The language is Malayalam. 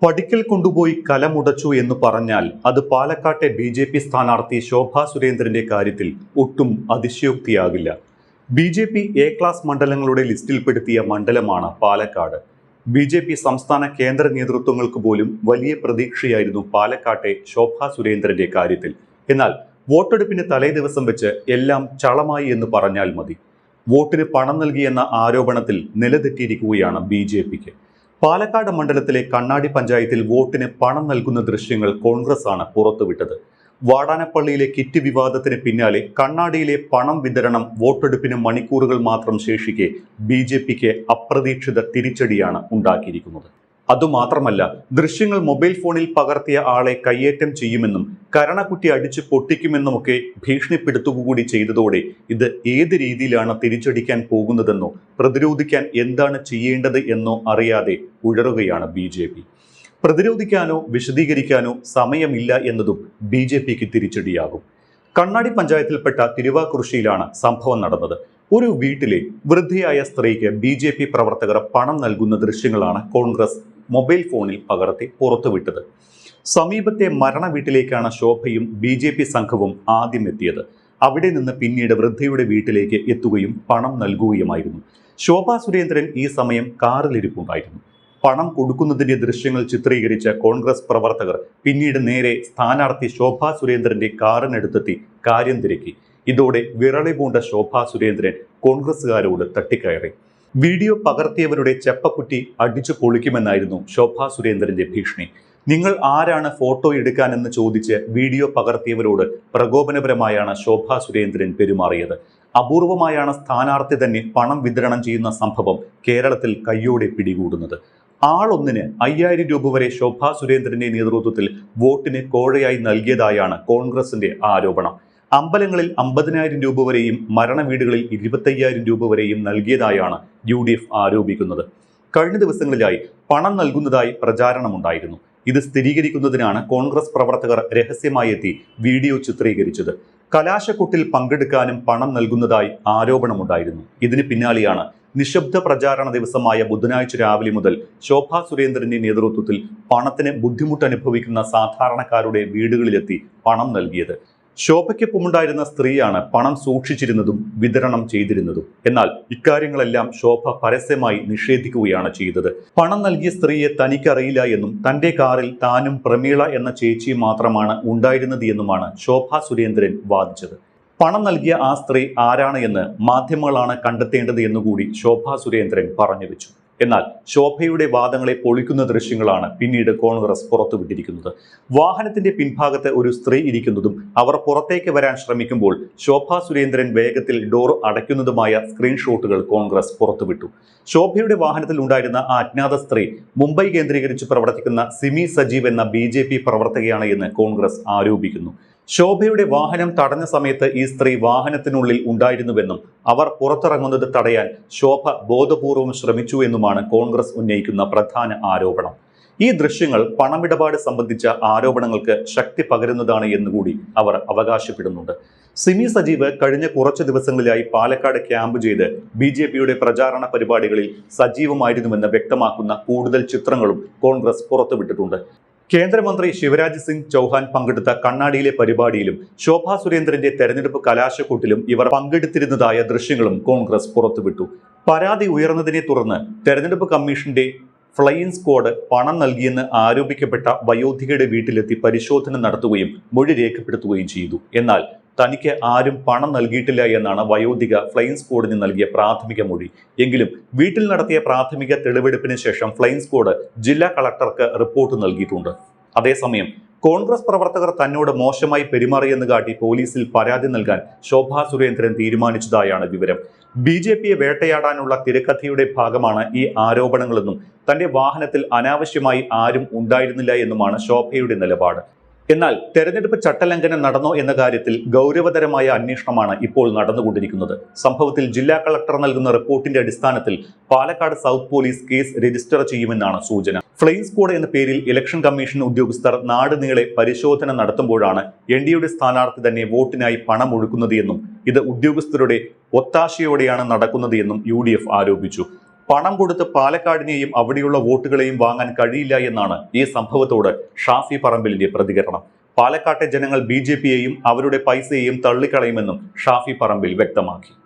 പടിക്കൽ കൊണ്ടുപോയി കലമുടച്ചു എന്ന് പറഞ്ഞാൽ അത് പാലക്കാട്ടെ ബി.ജെ.പി. സ്ഥാനാർത്ഥി ശോഭാ സുരേന്ദ്രന്റെ കാര്യത്തിൽ ഒട്ടും അതിശയോക്തിയാകില്ല. ബി.ജെ.പി. എ ക്ലാസ് മണ്ഡലങ്ങളുടെ ലിസ്റ്റിൽപ്പെടുത്തിയ മണ്ഡലമാണ് പാലക്കാട്. ബി.ജെ.പി. സംസ്ഥാന കേന്ദ്ര നേതൃത്വങ്ങൾക്ക് പോലും വലിയ പ്രതീക്ഷയായിരുന്നു പാലക്കാട്ടെ ശോഭാ സുരേന്ദ്രന്റെ കാര്യത്തിൽ. എന്നാൽ വോട്ടെടുപ്പിന് തലേ ദിവസം വെച്ച് എല്ലാം ചളമായി എന്ന് പറഞ്ഞാൽ മതി. വോട്ടിന് പണം നൽകിയെന്ന ആരോപണത്തിൽ നിലതെറ്റിയിരിക്കുകയാണ് ബി.ജെ.പിക്ക്. പാലക്കാട് മണ്ഡലത്തിലെ കണ്ണാടി പഞ്ചായത്തിൽ വോട്ടിന് പണം നൽകുന്ന ദൃശ്യങ്ങൾ കോൺഗ്രസ് ആണ് പുറത്തുവിട്ടത്. വാടാനപ്പള്ളിയിലെ കിറ്റ് വിവാദത്തിന് പിന്നാലെ കണ്ണാടിയിലെ പണം വിതരണം വോട്ടെടുപ്പിന് മണിക്കൂറുകൾ മാത്രം ശേഷിക്കെ ബി.ജെ.പിക്ക് അപ്രതീക്ഷിത തിരിച്ചടിയാണ് ഉണ്ടാക്കിയിരിക്കുന്നത്. അതുമാത്രമല്ല, ദൃശ്യങ്ങൾ മൊബൈൽ ഫോണിൽ പകർത്തിയ ആളെ കയ്യേറ്റം ചെയ്യുമെന്നും കരണക്കുറ്റി അടിച്ച് പൊട്ടിക്കുമെന്നുമൊക്കെ ഭീഷണിപ്പെടുത്തുകൂടി ചെയ്തതോടെ ഇത് ഏത് രീതിയിലാണ് തിരിച്ചടിക്കാൻ പോകുന്നതെന്നോ പ്രതിരോധിക്കാൻ എന്താണ് ചെയ്യേണ്ടത് എന്നോ അറിയാതെ ഉഴറുകയാണ് ബി.ജെ.പി. പ്രതിരോധിക്കാനോ വിശദീകരിക്കാനോ സമയമില്ല എന്നതും ബി.ജെ.പിക്ക് തിരിച്ചടിയാകും. കണ്ണാടി പഞ്ചായത്തിൽപ്പെട്ട തിരുവാക്കുറിശ്ശിയിലാണ് സംഭവം നടന്നത്. ഒരു വീട്ടിലെ വൃദ്ധയായ സ്ത്രീക്ക് ബി.ജെ.പി. പ്രവർത്തകർ പണം നൽകുന്ന ദൃശ്യങ്ങളാണ് കോൺഗ്രസ് മൊബൈൽ ഫോണിൽ പകർത്തി പുറത്തുവിട്ടത്. സമീപത്തെ മരണ വീട്ടിലേക്കാണ് ശോഭയും ബി.ജെ.പി. സംഘവും ആദ്യം എത്തിയത്. അവിടെ നിന്ന് പിന്നീട് വൃദ്ധയുടെ വീട്ടിലേക്ക് എത്തുകയും പണം നൽകുകയുമായിരുന്നു. ശോഭാ സുരേന്ദ്രൻ ഈ സമയം കാറിലിരിപ്പുണ്ടായിരുന്നു. പണം കൊടുക്കുന്നതിന്റെ ദൃശ്യങ്ങൾ ചിത്രീകരിച്ച കോൺഗ്രസ് പ്രവർത്തകർ പിന്നീട് നേരെ സ്ഥാനാർത്ഥി ശോഭാ സുരേന്ദ്രന്റെ കാറിനടുത്തെത്തി കാര്യം തിരക്കി. ഇതോടെ വിറളി പൂണ്ട ശോഭാ സുരേന്ദ്രൻ കോൺഗ്രസുകാരോട് തട്ടിക്കയറി. വീഡിയോ പകർത്തിയവരുടെ ചെപ്പക്കുറ്റി അടിച്ചു പൊളിക്കുമെന്നായിരുന്നു ശോഭാ സുരേന്ദ്രന്റെ ഭീഷണി. നിങ്ങൾ ആരാണ് ഫോട്ടോ എടുക്കാനെന്ന് ചോദിച്ച് വീഡിയോ പകർത്തിയവരോട് പ്രകോപനപരമായാണ് ശോഭാ സുരേന്ദ്രൻ പെരുമാറിയത്. അപൂർവമായാണ് സ്ഥാനാർത്ഥി തന്നെ പണം വിതരണം ചെയ്യുന്ന സംഭവം കേരളത്തിൽ കയ്യോടെ പിടികൂടുന്നത്. ആളൊന്നിന് 5000 രൂപ വരെ ശോഭാ സുരേന്ദ്രന്റെ നേതൃത്വത്തിൽ വോട്ടിന് കോഴയായി നൽകിയതായാണ് കോൺഗ്രസിന്റെ ആരോപണം. അമ്പലങ്ങളിൽ 50,000 രൂപ വരെയും മരണവീടുകളിൽ 25,000 രൂപ വരെയും നൽകിയതായാണ് UDF ആരോപിക്കുന്നത്. കഴിഞ്ഞ ദിവസങ്ങളിലായി പണം നൽകുന്നതായി പ്രചാരണമുണ്ടായിരുന്നു. ഇത് സ്ഥിരീകരിക്കുന്നതിനാണ് കോൺഗ്രസ് പ്രവർത്തകർ രഹസ്യമായി എത്തി വീഡിയോ ചിത്രീകരിച്ചത്. കലാശക്കൊട്ടിൽ പങ്കെടുക്കാനും പണം നൽകുന്നതായി ആരോപണമുണ്ടായിരുന്നു. ഇതിന് പിന്നാലെയാണ് നിശബ്ദ പ്രചാരണ ദിവസമായ ബുധനാഴ്ച രാവിലെ മുതൽ ശോഭാ സുരേന്ദ്രന്റെ നേതൃത്വത്തിൽ പണത്തിന് ബുദ്ധിമുട്ട് അനുഭവിക്കുന്ന സാധാരണക്കാരുടെ വീടുകളിലെത്തി പണം നൽകിയത്. ശോഭയ്ക്കൊപ്പമുണ്ടായിരുന്ന സ്ത്രീയാണ് പണം സൂക്ഷിച്ചിരുന്നതും വിതരണം ചെയ്തിരുന്നതും. എന്നാൽ ഇക്കാര്യങ്ങളെല്ലാം ശോഭ പരസ്യമായി നിഷേധിക്കുകയാണ് ചെയ്തത്. പണം നൽകിയ സ്ത്രീയെ തനിക്കറിയില്ല എന്നും തന്റെ കാറിൽ താനും പ്രമീള എന്ന ചേച്ചിയും മാത്രമാണ് ഉണ്ടായിരുന്നത് എന്നുമാണ് ശോഭാ സുരേന്ദ്രൻ വാദിച്ചത്. പണം നൽകിയ ആ സ്ത്രീ ആരാണ് എന്ന് മാധ്യമങ്ങളാണ് കണ്ടെത്തേണ്ടത് എന്നുകൂടി ശോഭാ സുരേന്ദ്രൻ പറഞ്ഞു വെച്ചു. എന്നാൽ ശോഭയുടെ വാദങ്ങളെ പൊളിക്കുന്ന ദൃശ്യങ്ങളാണ് പിന്നീട് കോൺഗ്രസ് പുറത്തുവിട്ടിരിക്കുന്നത്. വാഹനത്തിന്റെ പിൻഭാഗത്ത് ഒരു സ്ത്രീ ഇരിക്കുന്നതും അവർ പുറത്തേക്ക് വരാൻ ശ്രമിക്കുമ്പോൾ ശോഭാ സുരേന്ദ്രൻ വേഗത്തിൽ ഡോർ അടയ്ക്കുന്നതുമായ സ്ക്രീൻഷോട്ടുകൾ കോൺഗ്രസ് പുറത്തുവിട്ടു. ശോഭയുടെ വാഹനത്തിൽ ഉണ്ടായിരുന്ന ആ അജ്ഞാത സ്ത്രീ മുംബൈ കേന്ദ്രീകരിച്ച് പ്രവർത്തിക്കുന്ന സിമി സജീവ് എന്ന ബി.ജെ.പി. പ്രവർത്തകയാണ് എന്ന് കോൺഗ്രസ് ആരോപിക്കുന്നു. ശോഭയുടെ വാഹനം തടഞ്ഞ സമയത്ത് ഈ സ്ത്രീ വാഹനത്തിനുള്ളിൽ ഉണ്ടായിരുന്നുവെന്നും അവർ പുറത്തിറങ്ങുന്നത് തടയാൻ ശോഭ ബോധപൂർവം ശ്രമിച്ചു എന്നുമാണ് കോൺഗ്രസ് ഉന്നയിക്കുന്ന പ്രധാന ആരോപണം. ഈ ദൃശ്യങ്ങൾ പണമിടപാട് സംബന്ധിച്ച ആരോപണങ്ങൾക്ക് ശക്തി പകരുന്നതാണ് എന്നുകൂടി അവർ അവകാശപ്പെടുന്നുണ്ട്. സിമി സജീവ് കഴിഞ്ഞ കുറച്ച് ദിവസങ്ങളിലായി പാലക്കാട് ക്യാമ്പ് ചെയ്ത് ബി.ജെ.പിയുടെ പ്രചാരണ പരിപാടികളിൽ സജീവമായിരുന്നുവെന്ന് വ്യക്തമാക്കുന്ന കൂടുതൽ ചിത്രങ്ങളും കോൺഗ്രസ് പുറത്തുവിട്ടിട്ടുണ്ട്. കേന്ദ്രമന്ത്രി ശിവരാജ് സിംഗ് ചൗഹാൻ പങ്കെടുത്ത കണ്ണാടിയിലെ പരിപാടിയിലും ശോഭാ സുരേന്ദ്രന്റെ തെരഞ്ഞെടുപ്പ് കലാശക്കൊട്ടിലും ഇവർ പങ്കെടുത്തിരുന്നതായ ദൃശ്യങ്ങളും കോൺഗ്രസ് പുറത്തുവിട്ടു. പരാതി ഉയർന്നതിനെ തുടർന്ന് തെരഞ്ഞെടുപ്പ് കമ്മീഷന്റെ ഫ്ലൈയിങ് സ്ക്വാഡ് പണം നൽകിയെന്ന് ആരോപിക്കപ്പെട്ട വയോധികയുടെ വീട്ടിലെത്തി പരിശോധന നടത്തുകയും മൊഴി രേഖപ്പെടുത്തുകയും ചെയ്തു. എന്നാൽ തനിക്ക് ആരും പണം നൽകിയിട്ടില്ല എന്നാണ് വയോധിക ഫ്ലൈയിങ് സ്ക്വാഡിന് നൽകിയ പ്രാഥമിക മൊഴി. എങ്കിലും വീട്ടിൽ നടത്തിയ പ്രാഥമിക തെളിവെടുപ്പിന് ശേഷം ഫ്ലൈയിങ് സ്ക്വാഡ് ജില്ലാ കളക്ടർക്ക് റിപ്പോർട്ട് നൽകിയിട്ടുണ്ട്. അതേസമയം കോൺഗ്രസ് പ്രവർത്തകർ തന്നോട് മോശമായി പെരുമാറിയെന്ന് കാട്ടി പോലീസിൽ പരാതി നൽകാൻ ശോഭാ സുരേന്ദ്രൻ തീരുമാനിച്ചതായാണ് വിവരം. ബി.ജെ.പിയെ വേട്ടയാടാനുള്ള തിരക്കഥയുടെ ഭാഗമാണ് ഈ ആരോപണങ്ങളെന്നും തന്റെ വാഹനത്തിൽ അനാവശ്യമായി ആരും ഉണ്ടായിരുന്നില്ല എന്നുമാണ് ശോഭയുടെ നിലപാട്. എന്നാൽ തെരഞ്ഞെടുപ്പ് ചട്ടലംഘനം നടന്നോ എന്ന കാര്യത്തിൽ ഗൗരവതരമായ അന്വേഷണമാണ് ഇപ്പോൾ നടന്നുകൊണ്ടിരിക്കുന്നത്. സംഭവത്തിൽ ജില്ലാ കളക്ടർ നൽകുന്ന റിപ്പോർട്ടിന്റെ അടിസ്ഥാനത്തിൽ Palakkad south police case register ചെയ്യുമെന്നാണ് സൂചന. ഫ്ലൈയിങ് സ്ക്വാഡ് എന്ന പേരിൽ ഇലക്ഷൻ കമ്മീഷൻ ഉദ്യോഗസ്ഥർ നാടുനീളെ പരിശോധന നടത്തുമ്പോഴാണ് എൻ.ഡി.എയുടെ സ്ഥാനാർത്ഥി തന്നെ വോട്ടിനായി പണം ഒഴുക്കുന്നത് എന്നും ഇത് ഉദ്യോഗസ്ഥരുടെ ഒത്താശയോടെയാണ് നടക്കുന്നത് എന്നും UDF ആരോപിച്ചു. പണം കൊടുത്ത് പാലക്കാടിനെയും അവിടെയുള്ള വോട്ടുകളെയും വാങ്ങാൻ കഴിയില്ല എന്നാണ് ഈ സംഭവത്തോട് ഷാഫി പറമ്പിലിന്റെ പ്രതികരണം. പാലക്കാട്ടെ ജനങ്ങൾ BJPയെയും അവരുടെ പൈസയെയും തള്ളിക്കളയുമെന്നും ഷാഫി പറമ്പിൽ വ്യക്തമാക്കി.